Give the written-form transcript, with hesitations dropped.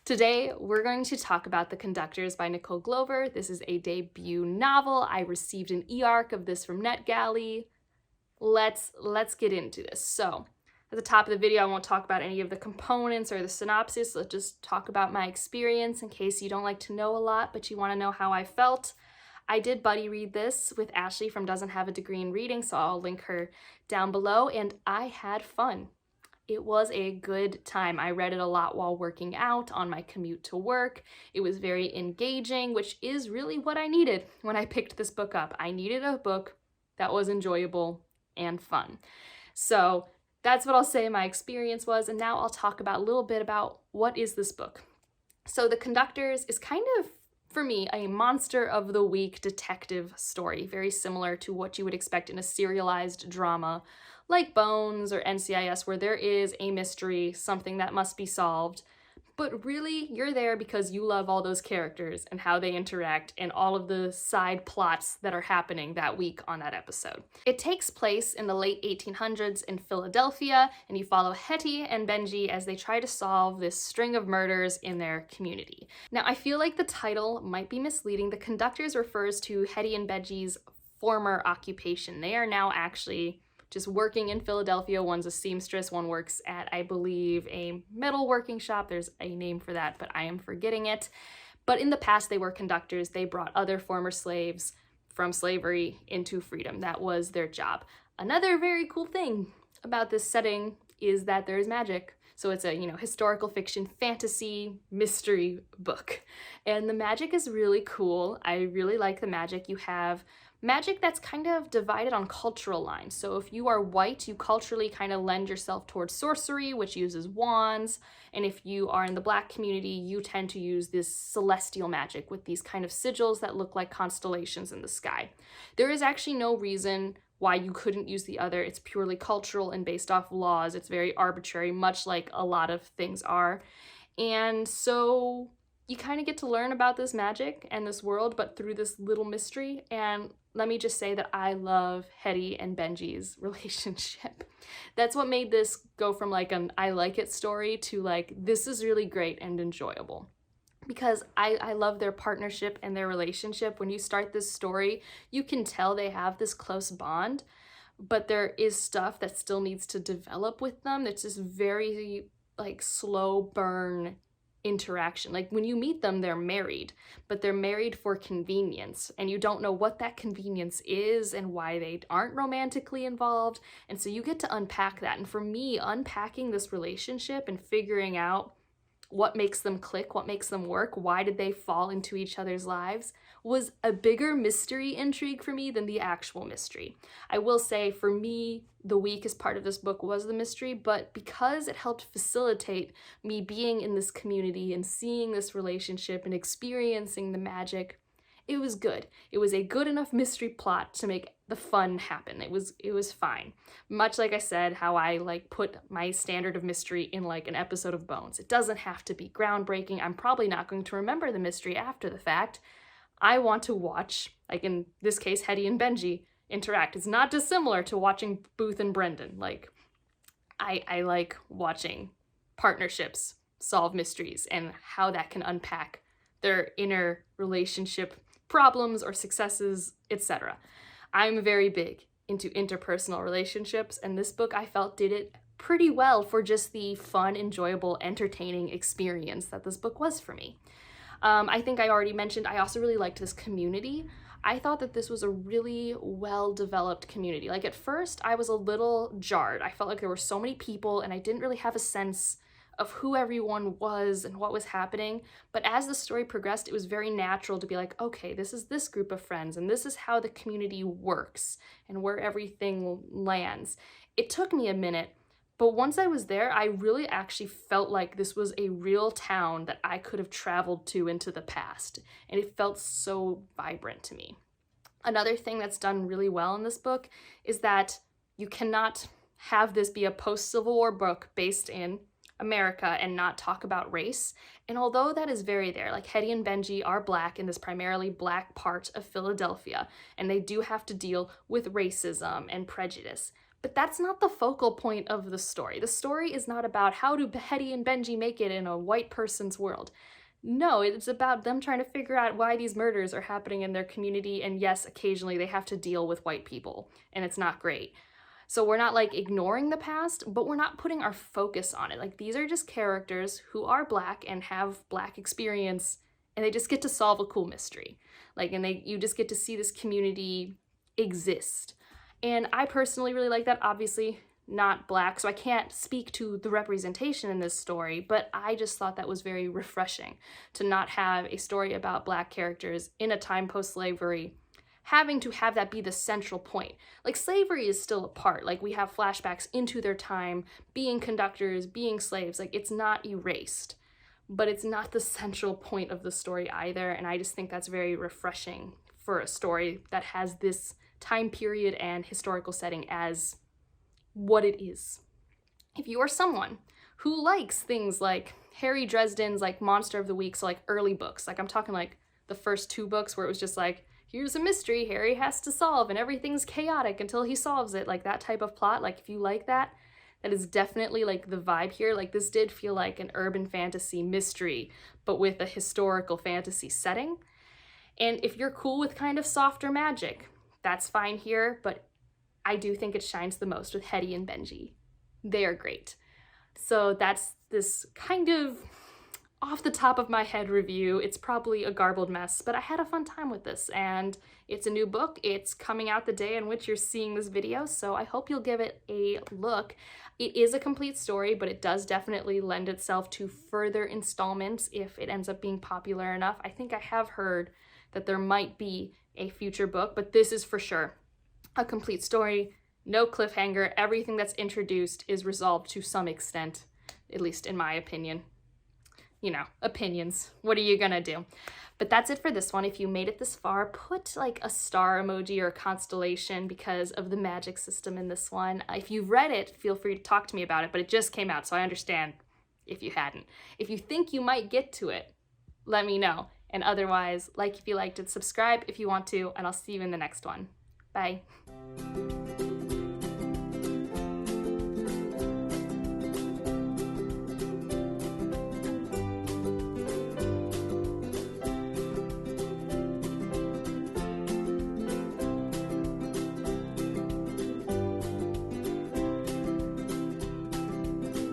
Today, we're going to talk about The Conductors by Nicole Glover. This is a debut novel. I received an e-arc of this from NetGalley. Let's get into this. So, at the top of the video, I won't talk about any of the components or the synopsis. Let's just talk about my experience in case you don't like to know a lot, but you want to know how I felt. I did buddy read this with Ashley from Doesn't Have a Degree in Reading, so I'll link her down below, and I had fun. It was a good time. I read it a lot while working out on my commute to work. It was very engaging, which is really what I needed when I picked this book up. I needed a book that was enjoyable and fun. So that's what I'll say my experience was, and now I'll talk about a little bit about what is this book. So The Conductors is kind of, for me, a monster of the week detective story, very similar to what you would expect in a serialized drama like Bones or NCIS, where there is a mystery, something that must be solved, but really you're there because you love all those characters and how they interact and all of the side plots that are happening that week on that episode. It takes place in the late 1800s in Philadelphia, and you follow Hetty and Benji as they try to solve this string of murders in their community. Now, I feel like the title might be misleading. The Conductors refers to Hetty and Benji's former occupation. They are now actually just working in Philadelphia. One's a seamstress, one works at, I believe, a metalworking shop. There's a name for that, but I am forgetting it. But in the past, they were conductors. They brought other former slaves from slavery into freedom. That was their job. Another very cool thing about this setting is that there is magic. So it's a, historical fiction, fantasy, mystery book. And the magic is really cool. I really like the magic. You have magic that's kind of divided on cultural lines. So if you are white, you culturally kind of lend yourself towards sorcery, which uses wands. And if you are in the Black community, you tend to use this celestial magic with these kind of sigils that look like constellations in the sky. There is actually no reason why you couldn't use the other. It's purely cultural and based off laws. It's very arbitrary, much like a lot of things are. And so you kind of get to learn about this magic and this world, but through this little mystery. And let me just say that I love Hetty and Benji's relationship. That's what made this go from like an I like it story to like, this is really great and enjoyable. Because I love their partnership and their relationship. When you start this story, you can tell they have this close bond, but there is stuff that still needs to develop with them. It's this very like slow burn interaction. Like when you meet them, they're married, but they're married for convenience, and you don't know what that convenience is and why they aren't romantically involved. And so you get to unpack that. And for me, unpacking this relationship and figuring out what makes them click, what makes them work, why did they fall into each other's lives, was a bigger mystery intrigue for me than the actual mystery. I will say, for me, the weakest part of this book was the mystery, but because it helped facilitate me being in this community and seeing this relationship and experiencing the magic, it was good. It was a good enough mystery plot to make the fun happen. It was fine. Much like I said, how I like put my standard of mystery in like an episode of Bones. It doesn't have to be groundbreaking. I'm probably not going to remember the mystery after the fact. I want to watch, like in this case, Hetty and Benji interact. It's not dissimilar to watching Booth and Brendan. Like, I like watching partnerships solve mysteries and how that can unpack their inner relationship problems or successes, etc. I'm very big into interpersonal relationships, and this book I felt did it pretty well for just the fun, enjoyable, entertaining experience that this book was for me. I think I already mentioned I also really liked this community. I thought that this was a really well-developed community. Like at first, I was a little jarred. I felt like there were so many people and I didn't really have a sense of who everyone was and what was happening. But as the story progressed, it was very natural to be like, okay, this is this group of friends and this is how the community works and where everything lands. It took me a minute, but once I was there, I really actually felt like this was a real town that I could have traveled to into the past. And it felt so vibrant to me. Another thing that's done really well in this book is that you cannot have this be a post-Civil War book based in America and not talk about race. And although that is very there, like Hetty and Benji are Black in this primarily Black part of Philadelphia, and they do have to deal with racism and prejudice, But that's not the focal point of the story. The story is not about how do Hetty and Benji make it in a white person's world. No, it's about them trying to figure out why these murders are happening in their community, and yes, occasionally they have to deal with white people, and it's not great. So we're not like ignoring the past, but we're not putting our focus on it. Like these are just characters who are Black and have Black experience, and they just get to solve a cool mystery. Like, and you just get to see this community exist. And I personally really like that. Obviously not Black, so I can't speak to the representation in this story, but I just thought that was very refreshing to not have a story about Black characters in a time post-slavery having to have that be the central point. Like, slavery is still a part. Like, we have flashbacks into their time, being conductors, being slaves. Like, it's not erased, but it's not the central point of the story either, and I just think that's very refreshing for a story that has this time period and historical setting as what it is. If you are someone who likes things like Harry Dresden's like Monster of the Week, so like early books, like I'm talking like the first 2 books where it was just like, here's a mystery Harry has to solve and everything's chaotic until he solves it, like that type of plot. Like if you like that, that is definitely like the vibe here. Like this did feel like an urban fantasy mystery, but with a historical fantasy setting. And if you're cool with kind of softer magic, that's fine here, but I do think it shines the most with Hetty and Benji. They are great. So that's this kind of off the top of my head review. It's probably a garbled mess, but I had a fun time with this, and it's a new book. It's coming out the day in which you're seeing this video, so I hope you'll give it a look. It is a complete story, but it does definitely lend itself to further installments if it ends up being popular enough. I think I have heard that there might be a future book, but this is for sure a complete story, no cliffhanger. Everything that's introduced is resolved to some extent, at least in my opinion. You know, opinions. What are you gonna do? But that's it for this one. If you made it this far, put like a star emoji or a constellation because of the magic system in this one. If you've read it, feel free to talk to me about it, but it just came out, so I understand if you hadn't. If you think you might get to it, let me know. And otherwise, like if you liked it, subscribe if you want to, and I'll see you in the next one. Bye.